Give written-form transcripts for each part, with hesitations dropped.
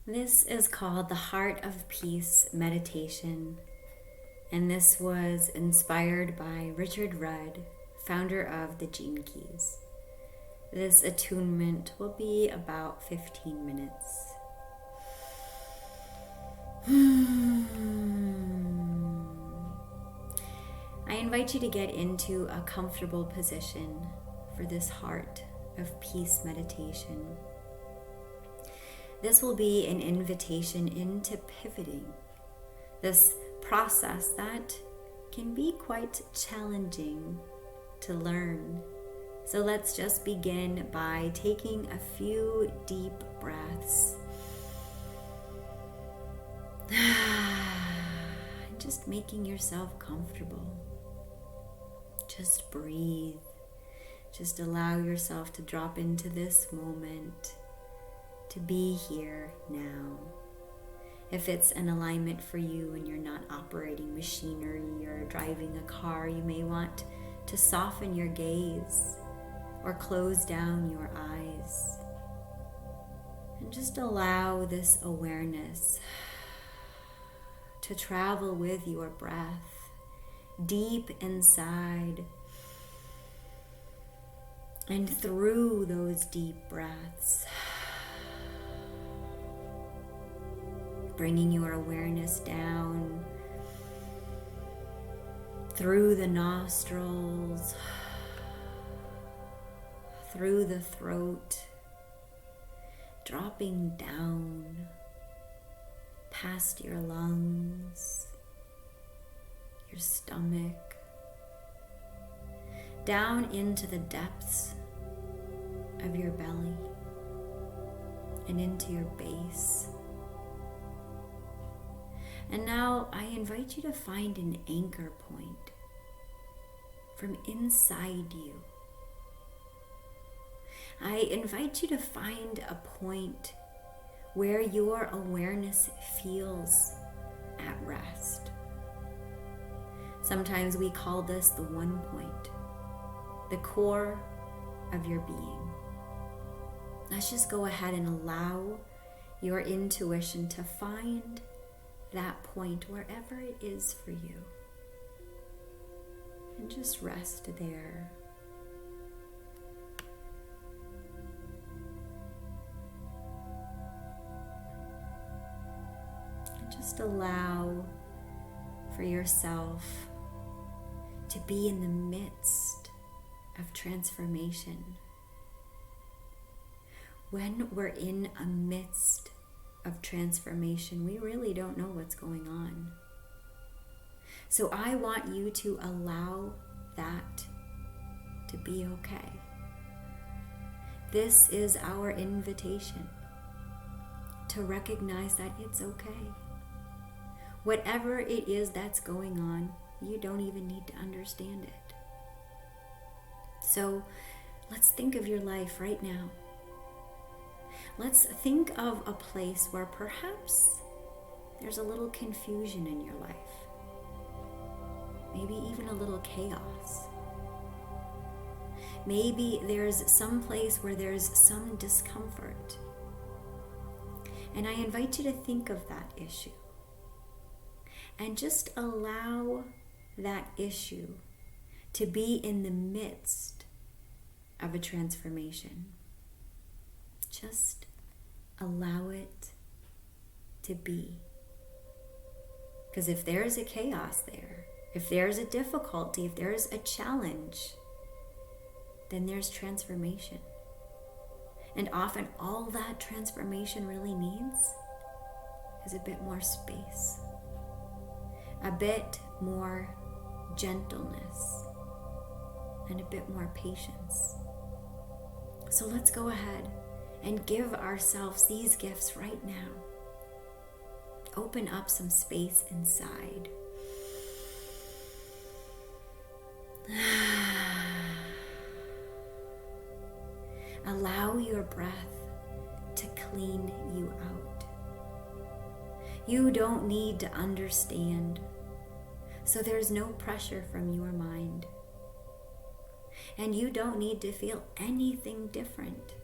This is called the Heart of Peace meditation, and this was inspired by Richard Rudd, founder of the Gene Keys. This attunement will be about 15 minutes. I invite you to get into a comfortable position for this Heart of Peace meditation. This will be an invitation into pivoting, this process that can be quite challenging to learn. So let's just begin by taking a few deep breaths. Just making yourself comfortable. Just breathe. Just allow yourself to drop into this moment, to be here now. If it's an alignment for you and you're not operating machinery or driving a car, you may want to soften your gaze or close down your eyes. And just allow this awareness to travel with your breath deep inside and through those deep breaths, bringing your awareness down through the nostrils, through the throat, dropping down past your lungs, your stomach, down into the depths of your belly and into your base. And now I invite you to find an anchor point from inside you. I invite you to find a point where your awareness feels at rest. Sometimes we call this the one point, the core of your being. Let's just go ahead and allow your intuition to find that point wherever it is for you. And just rest there. And just allow for yourself to be in the midst of transformation. When we're in a midst of transformation, we really don't know what's going on. So I want you to allow that to be okay. This is our invitation to recognize that it's okay. Whatever it is that's going on, you don't even need to understand it. So let's think of your life right now. Let's think of a place where perhaps there's a little confusion in your life. Maybe even a little chaos. Maybe there's some place where there's some discomfort. And I invite you to think of that issue. And just allow that issue to be in the midst of a transformation. Just allow it to be. Because if there's a chaos there, if there's a difficulty, if there's a challenge, then there's transformation. And often all that transformation really needs is a bit more space, a bit more gentleness, and a bit more patience. So let's go ahead and give ourselves these gifts right now. Open up some space inside. Allow your breath to clean you out. You don't need to understand, so there's no pressure from your mind. And you don't need to feel anything different,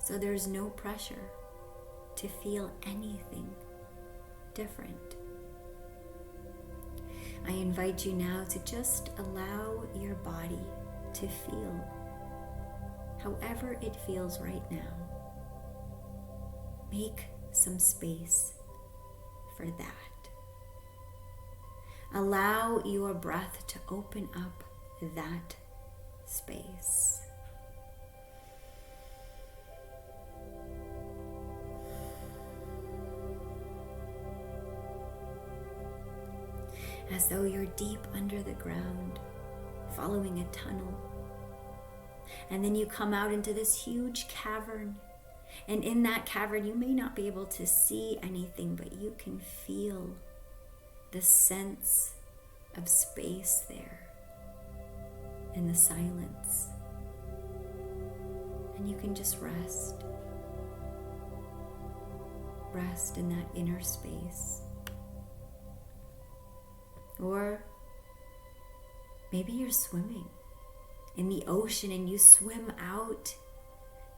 so there's no pressure to feel anything different. I invite you now to just allow your body to feel however it feels right now. Make some space for that. Allow your breath to open up that space. As though you're deep under the ground, following a tunnel. And then you come out into this huge cavern. And in that cavern, you may not be able to see anything, but you can feel the sense of space there in the silence. And you can just rest. Rest in that inner space. Or maybe you're swimming in the ocean and you swim out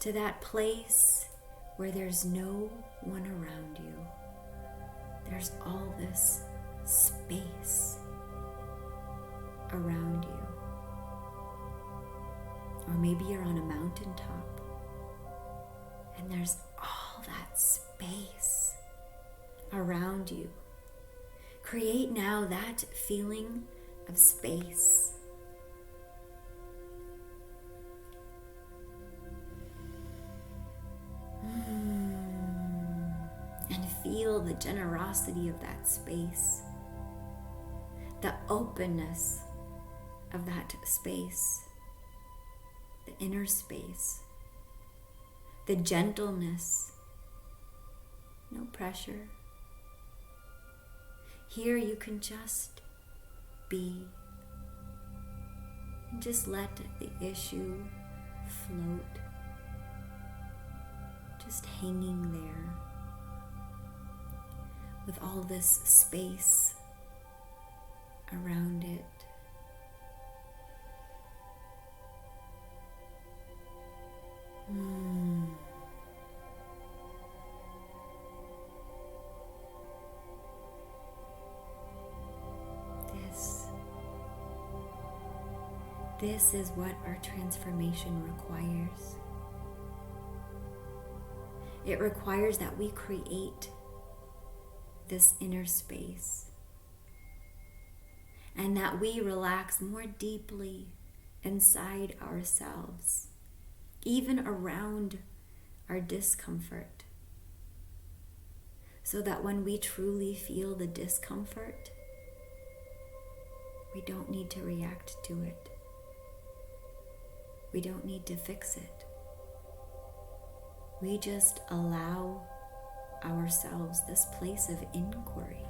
to that place where there's no one around you. There's all this space around you. Or maybe you're on a mountaintop and there's all that space around you. Create now that feeling of space. And feel the generosity of that space, the openness of that space, the inner space, the gentleness, no pressure. Here you can just be and just let the issue float, just hanging there with all this space around it. This is what our transformation requires. It requires that we create this inner space and that we relax more deeply inside ourselves, even around our discomfort, so that when we truly feel the discomfort, we don't need to react to it. We don't need to fix it. We just allow ourselves this place of inquiry.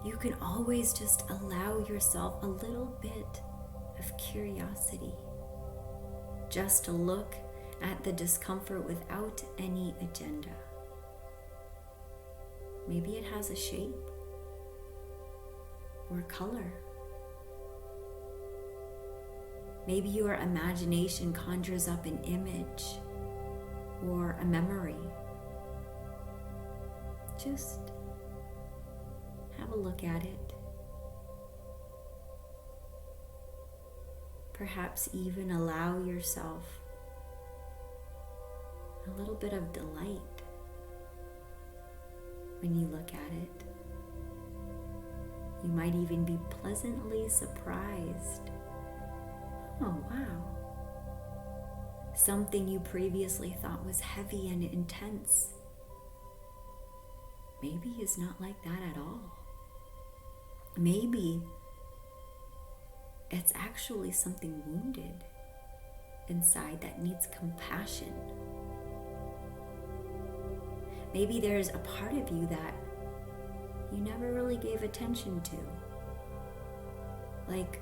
You can always just allow yourself a little bit of curiosity, just to look at the discomfort without any agenda. Maybe it has a shape or color. Maybe your imagination conjures up an image or a memory. Just have a look at it. Perhaps even allow yourself a little bit of delight when you look at it. You might even be pleasantly surprised. Oh, wow. Something you previously thought was heavy and intense maybe is not like that at all. Maybe it's actually something wounded inside that needs compassion. Maybe there's a part of you that you never really gave attention to, like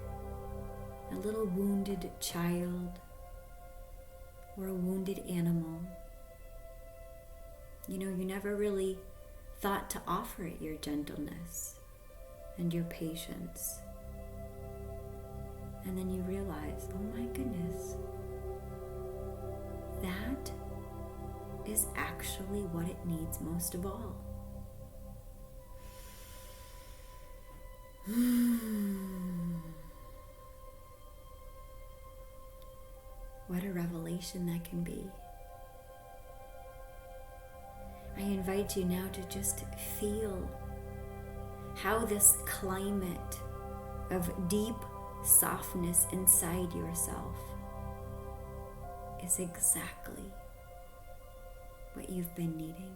a little wounded child or a wounded animal. You know, you never really thought to offer it your gentleness and your patience. And then you realize, oh my goodness, that is actually what it needs most of all. What a revelation that can be. I invite you now to just feel how this climate of deep softness inside yourself is exactly what you've been needing.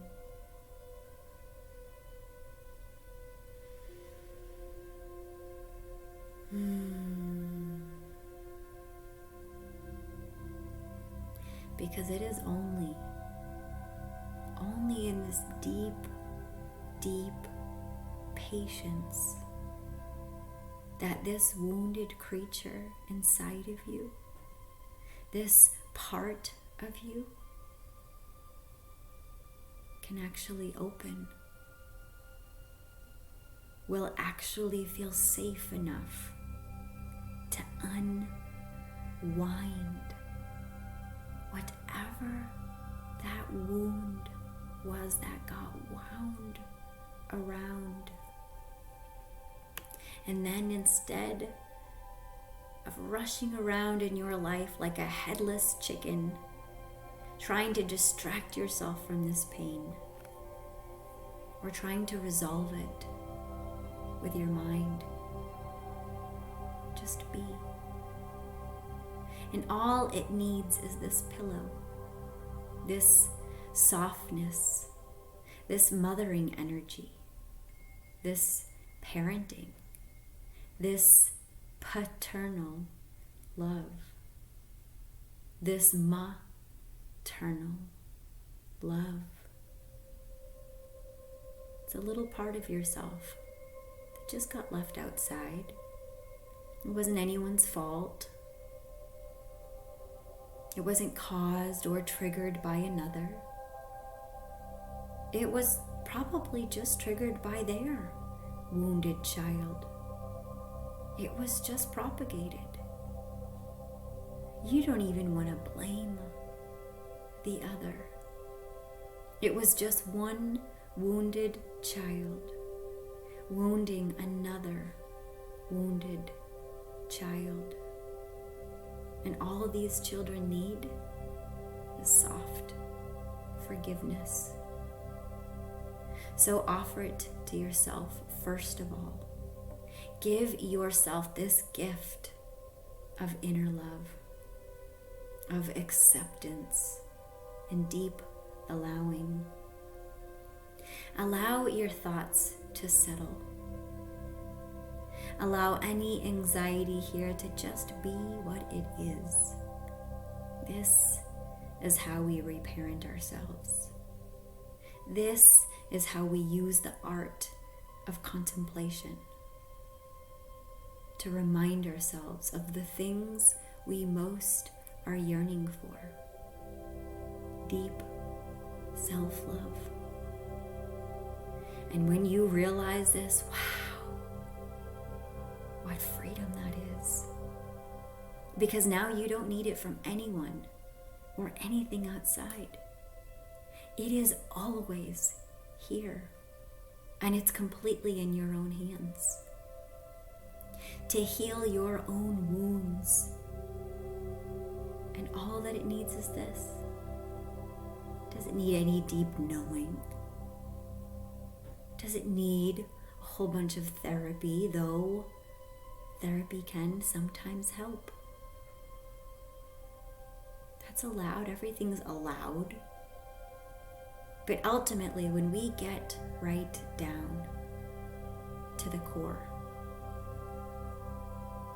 Because it is only in this deep, deep patience that this wounded creature inside of you, this part of you, can actually open, will actually feel safe enough to unwind whatever that wound was that got wound around. And then instead of rushing around in your life like a headless chicken, trying to distract yourself from this pain, or trying to resolve it with your mind, just be. And all it needs is this pillow, this softness, this mothering energy, this parenting, this paternal love, this maternal love. It's a little part of yourself that just got left outside. It wasn't anyone's fault. It wasn't caused or triggered by another. It was probably just triggered by their wounded child. It was just propagated. You don't even want to blame the other. It was just one wounded child wounding another wounded child. And all these children need is soft forgiveness. So offer it to yourself first of all. Give yourself this gift of inner love, of acceptance, and deep allowing. Allow your thoughts to settle. Allow any anxiety here to just be what it is. This is how we reparent ourselves. This is how we use the art of contemplation to remind ourselves of the things we most are yearning for. Deep self-love. And when you realize this, wow, what freedom that is. Because now you don't need it from anyone or anything outside. It is always here, and it's completely in your own hands. To heal your own wounds. And all that it needs is this. Does it need any deep knowing? Does it need a whole bunch of therapy, though therapy can sometimes help? That's allowed. Everything's allowed. But ultimately, when we get right down to the core,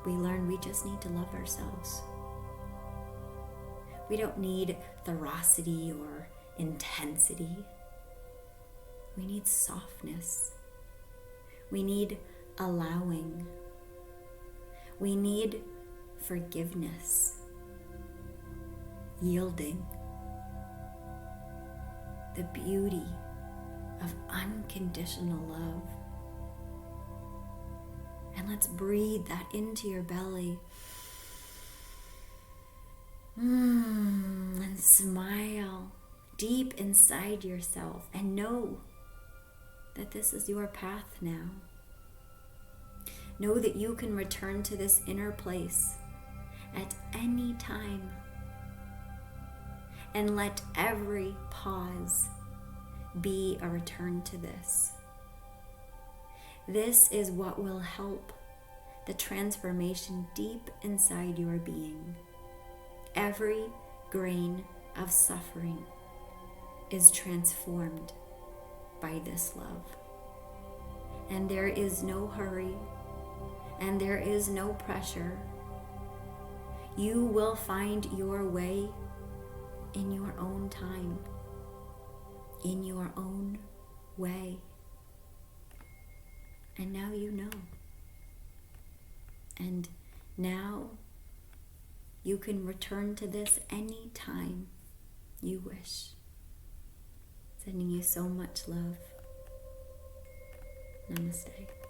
we learn we just need to love ourselves. We don't need ferocity or intensity. We need softness. We need allowing. We need forgiveness, yielding, the beauty of unconditional love. And let's breathe that into your belly. And smile deep inside yourself and know that this is your path now. Know that you can return to this inner place at any time, and let every pause be a return to this. This is what will help the transformation deep inside your being. Every grain of suffering is transformed by this love. And there is no hurry, and there is no pressure. You will find your way in your own time, in your own way. And now you know. And now you can return to this any time you wish. Sending you so much love. Namaste.